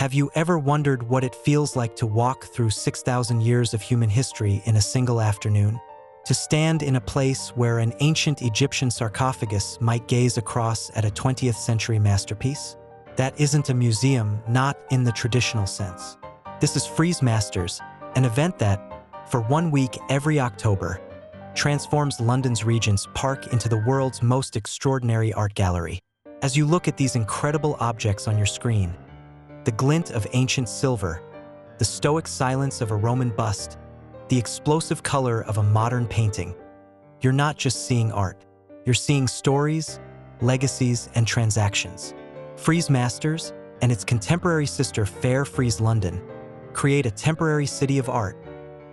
Have you ever wondered what it feels like to walk through 6,000 years of human history in a single afternoon? To stand in a place where an ancient Egyptian sarcophagus might gaze across at a 20th century masterpiece? That isn't a museum, not in the traditional sense. This is Frieze Masters, an event that, for 1 week every October, transforms London's Regent's Park into the world's most extraordinary art gallery. As you look at these incredible objects on your screen, the glint of ancient silver, the stoic silence of a Roman bust, the explosive color of a modern painting, you're not just seeing art. You're seeing stories, legacies, and transactions. Frieze Masters and its contemporary sister Fair Frieze London create a temporary city of art,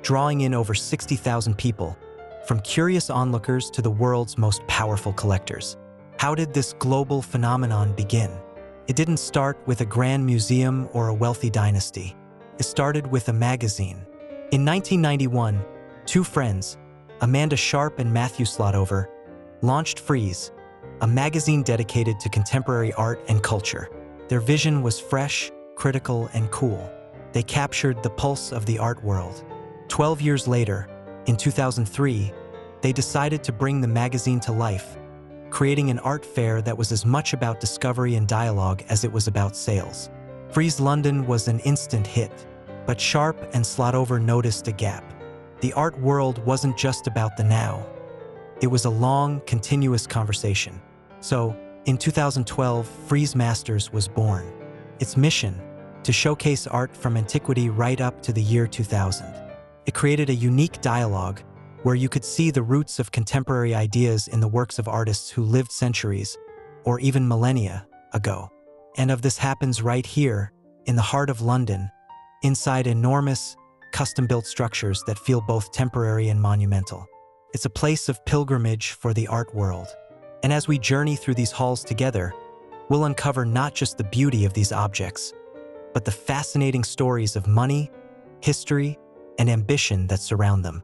drawing in over 60,000 people, from curious onlookers to the world's most powerful collectors. How did this global phenomenon begin? It didn't start with a grand museum or a wealthy dynasty. It started with a magazine. In 1991, two friends, Amanda Sharp and Matthew Slotover, launched Frieze, a magazine dedicated to contemporary art and culture. Their vision was fresh, critical, and cool. They captured the pulse of the art world. 12 years later, in 2003, they decided to bring the magazine to life, creating an art fair that was as much about discovery and dialogue as it was about sales. Frieze London was an instant hit, but Sharp and Slotover noticed a gap. The art world wasn't just about the now. It was a long, continuous conversation. So, in 2012, Frieze Masters was born. Its mission, to showcase art from antiquity right up to the year 2000. It created a unique dialogue where you could see the roots of contemporary ideas in the works of artists who lived centuries, or even millennia, ago. And this happens right here, in the heart of London, inside enormous, custom-built structures that feel both temporary and monumental. It's a place of pilgrimage for the art world. And as we journey through these halls together, we'll uncover not just the beauty of these objects, but the fascinating stories of money, history, and ambition that surround them.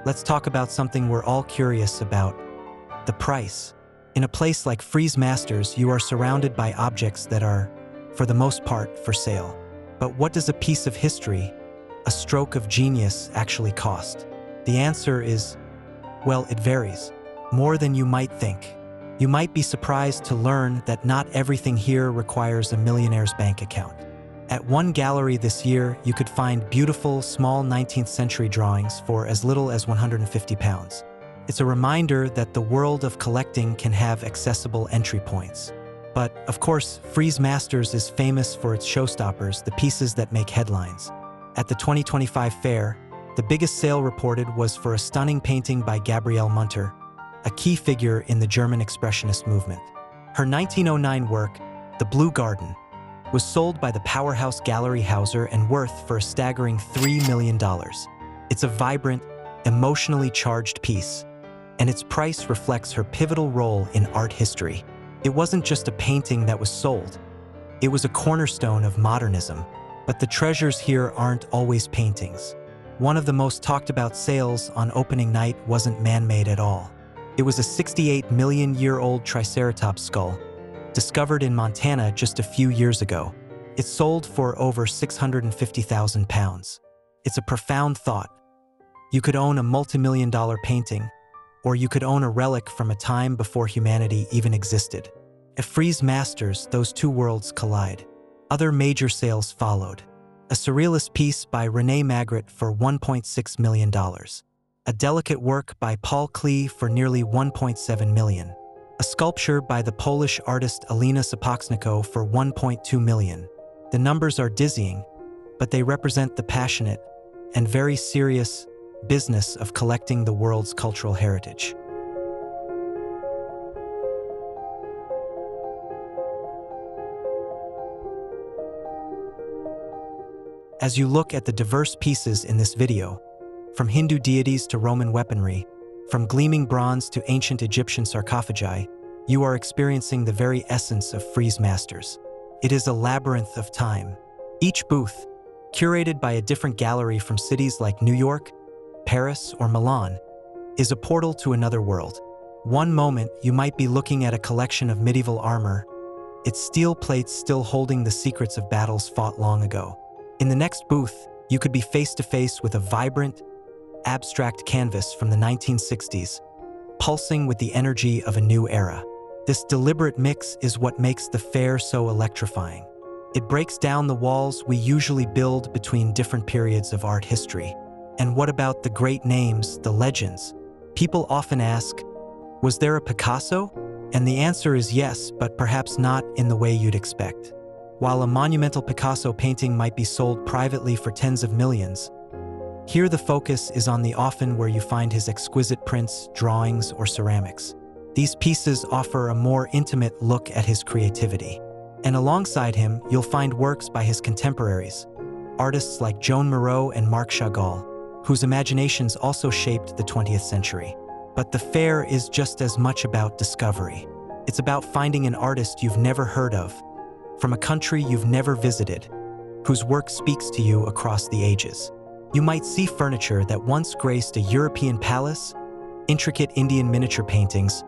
Let's talk about something we're all curious about: the price. In a place like Frieze Masters, you are surrounded by objects that are, for the most part, for sale. But what does a piece of history, a stroke of genius, actually cost? The answer is, well, it varies. More than you might think. You might be surprised to learn that not everything here requires a millionaire's bank account. At one gallery this year, you could find beautiful, small 19th century drawings for as little as £150. It's a reminder that the world of collecting can have accessible entry points. But, of course, Frieze Masters is famous for its showstoppers, the pieces that make headlines. At the 2025 fair, the biggest sale reported was for a stunning painting by Gabriele Munter, a key figure in the German Expressionist movement. Her 1909 work, The Blue Garden, was sold by the powerhouse Gallery Hauser and worth for a staggering $3 million. It's a vibrant, emotionally charged piece, and its price reflects her pivotal role in art history. It wasn't just a painting that was sold. It was a cornerstone of modernism. But the treasures here aren't always paintings. One of the most talked about sales on opening night wasn't man-made at all. It was a 68-million-year-old Triceratops skull, discovered in Montana just a few years ago. It sold for over £650,000. It's a profound thought. You could own a multi-million-dollar painting, or you could own a relic from a time before humanity even existed. At Frieze Masters, those two worlds collide. Other major sales followed. A surrealist piece by René Magritte for $1.6 million. A delicate work by Paul Klee for nearly $1.7 million. A sculpture by the Polish artist Alina Sapochnico for $1.2 million. The numbers are dizzying, but they represent the passionate and very serious business of collecting the world's cultural heritage. As you look at the diverse pieces in this video, from Hindu deities to Roman weaponry, from gleaming bronze to ancient Egyptian sarcophagi, you are experiencing the very essence of Frieze Masters. It is a labyrinth of time. Each booth, curated by a different gallery from cities like New York, Paris, or Milan, is a portal to another world. One moment, you might be looking at a collection of medieval armor, its steel plates still holding the secrets of battles fought long ago. In the next booth, you could be face to face with a vibrant, abstract canvas from the 1960s, pulsing with the energy of a new era. This deliberate mix is what makes the fair so electrifying. It breaks down the walls we usually build between different periods of art history. And what about the great names, the legends? People often ask, was there a Picasso? And the answer is yes, but perhaps not in the way you'd expect. While a monumental Picasso painting might be sold privately for tens of millions, here the focus is on the often where you find his exquisite prints, drawings, or ceramics. These pieces offer a more intimate look at his creativity. And alongside him, you'll find works by his contemporaries, artists like Joan Moreau and Marc Chagall, whose imaginations also shaped the 20th century. But the fair is just as much about discovery. It's about finding an artist you've never heard of, from a country you've never visited, whose work speaks to you across the ages. You might see furniture that once graced a European palace, intricate Indian miniature paintings,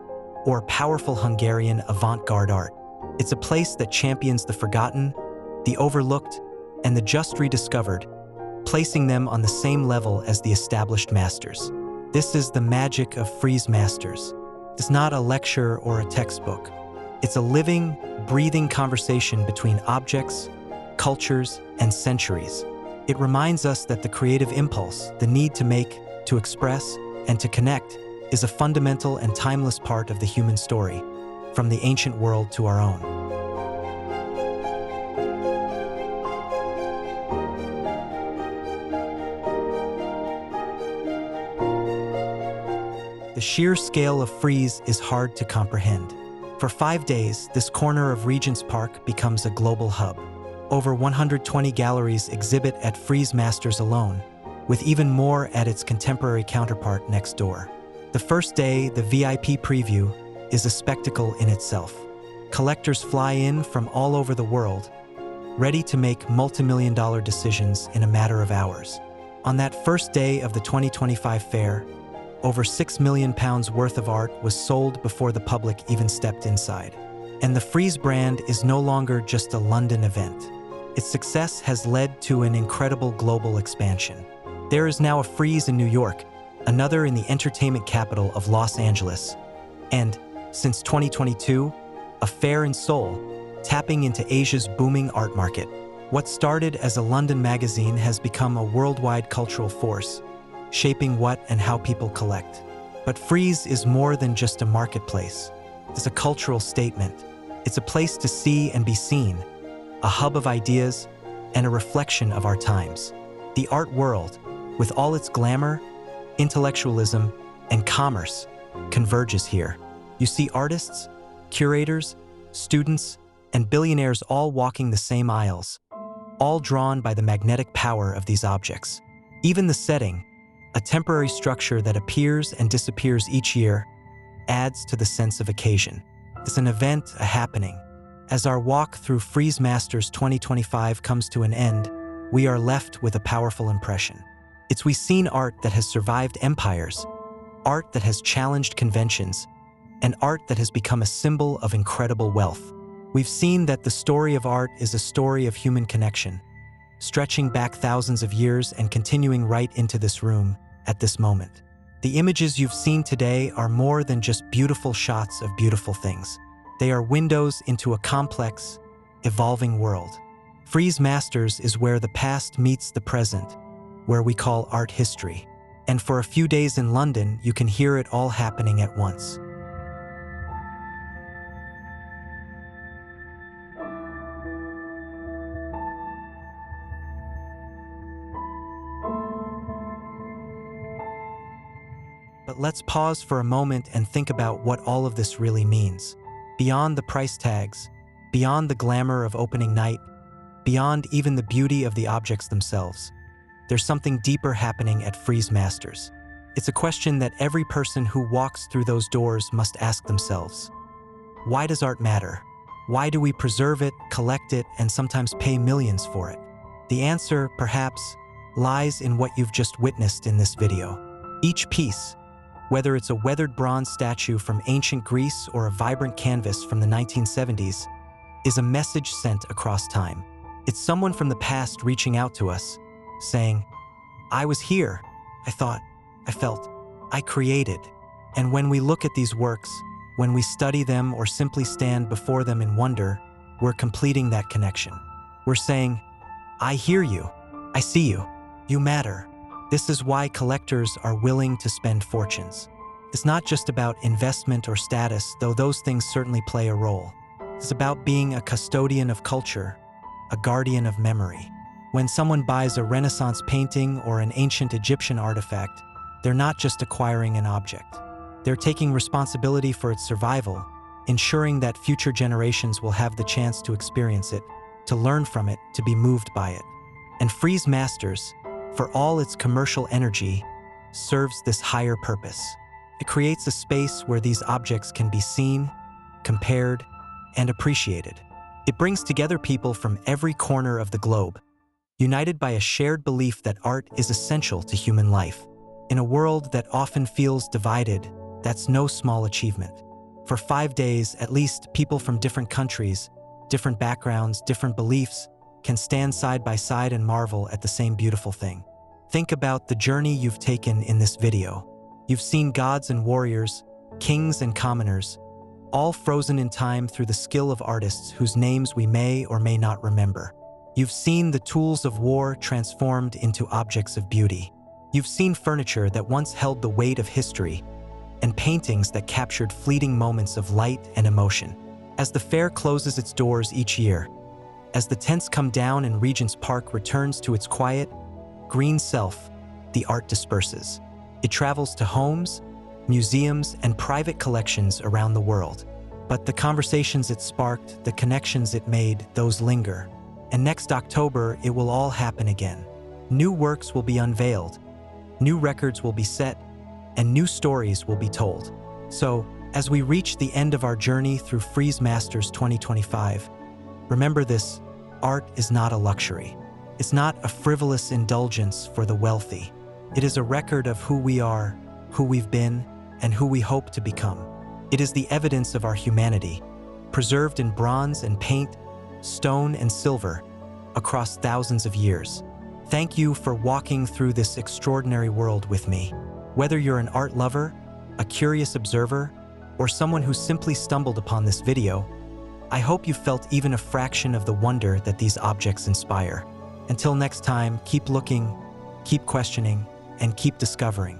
or powerful Hungarian avant-garde art. It's a place that champions the forgotten, the overlooked, and the just rediscovered, placing them on the same level as the established masters. This is the magic of Frieze Masters. It's not a lecture or a textbook. It's a living, breathing conversation between objects, cultures, and centuries. It reminds us that the creative impulse, the need to make, to express, and to connect, is a fundamental and timeless part of the human story, from the ancient world to our own. The sheer scale of Frieze is hard to comprehend. For 5 days, this corner of Regent's Park becomes a global hub. Over 120 galleries exhibit at Frieze Masters alone, with even more at its contemporary counterpart next door. The first day, the VIP preview, is a spectacle in itself. Collectors fly in from all over the world, ready to make multi-million-dollar decisions in a matter of hours. On that first day of the 2025 fair, over £6 million worth of art was sold before the public even stepped inside. And the Frieze brand is no longer just a London event. Its success has led to an incredible global expansion. There is now a Frieze in New York, another in the entertainment capital of Los Angeles, and, since 2022, a fair in Seoul, tapping into Asia's booming art market. What started as a London magazine has become a worldwide cultural force, shaping what and how people collect. But Frieze is more than just a marketplace. It's a cultural statement. It's a place to see and be seen, a hub of ideas, and a reflection of our times. The art world, with all its glamour, intellectualism, and commerce, converges here. You see artists, curators, students, and billionaires all walking the same aisles, all drawn by the magnetic power of these objects. Even the setting, a temporary structure that appears and disappears each year, adds to the sense of occasion. It's an event, a happening. As our walk through Frieze Masters 2025 comes to an end, we are left with a powerful impression. We've seen art that has survived empires, art that has challenged conventions, and art that has become a symbol of incredible wealth. We've seen that the story of art is a story of human connection, stretching back thousands of years and continuing right into this room at this moment. The images you've seen today are more than just beautiful shots of beautiful things. They are windows into a complex, evolving world. Frieze Masters is where the past meets the present, where we call art history. And for a few days in London, you can hear it all happening at once. But let's pause for a moment and think about what all of this really means. Beyond the price tags, beyond the glamour of opening night, beyond even the beauty of the objects themselves. There's something deeper happening at Frieze Masters. It's a question that every person who walks through those doors must ask themselves. Why does art matter? Why do we preserve it, collect it, and sometimes pay millions for it? The answer, perhaps, lies in what you've just witnessed in this video. Each piece, whether it's a weathered bronze statue from ancient Greece or a vibrant canvas from the 1970s, is a message sent across time. It's someone from the past reaching out to us, saying, I was here, I thought, I felt, I created. And when we look at these works, when we study them or simply stand before them in wonder, we're completing that connection. We're saying, I hear you, I see you, you matter. This is why collectors are willing to spend fortunes. It's not just about investment or status, though those things certainly play a role. It's about being a custodian of culture, a guardian of memory. When someone buys a Renaissance painting or an ancient Egyptian artifact, they're not just acquiring an object. They're taking responsibility for its survival, ensuring that future generations will have the chance to experience it, to learn from it, to be moved by it. And Frieze Masters, for all its commercial energy, serves this higher purpose. It creates a space where these objects can be seen, compared, and appreciated. It brings together people from every corner of the globe, united by a shared belief that art is essential to human life. In a world that often feels divided, that's no small achievement. For 5 days, at least, people from different countries, different backgrounds, different beliefs, can stand side by side and marvel at the same beautiful thing. Think about the journey you've taken in this video. You've seen gods and warriors, kings and commoners, all frozen in time through the skill of artists whose names we may or may not remember. You've seen the tools of war transformed into objects of beauty. You've seen furniture that once held the weight of history, and paintings that captured fleeting moments of light and emotion. As the fair closes its doors each year, as the tents come down and Regent's Park returns to its quiet, green self, the art disperses. It travels to homes, museums, and private collections around the world. But the conversations it sparked, the connections it made, those linger. And next October, it will all happen again. New works will be unveiled, new records will be set, and new stories will be told. So, as we reach the end of our journey through Frieze Masters 2025, remember this: art is not a luxury. It's not a frivolous indulgence for the wealthy. It is a record of who we are, who we've been, and who we hope to become. It is the evidence of our humanity, preserved in bronze and paint, stone and silver, across thousands of years. Thank you for walking through this extraordinary world with me. Whether you're an art lover, a curious observer, or someone who simply stumbled upon this video, I hope you felt even a fraction of the wonder that these objects inspire. Until next time, keep looking, keep questioning, and keep discovering.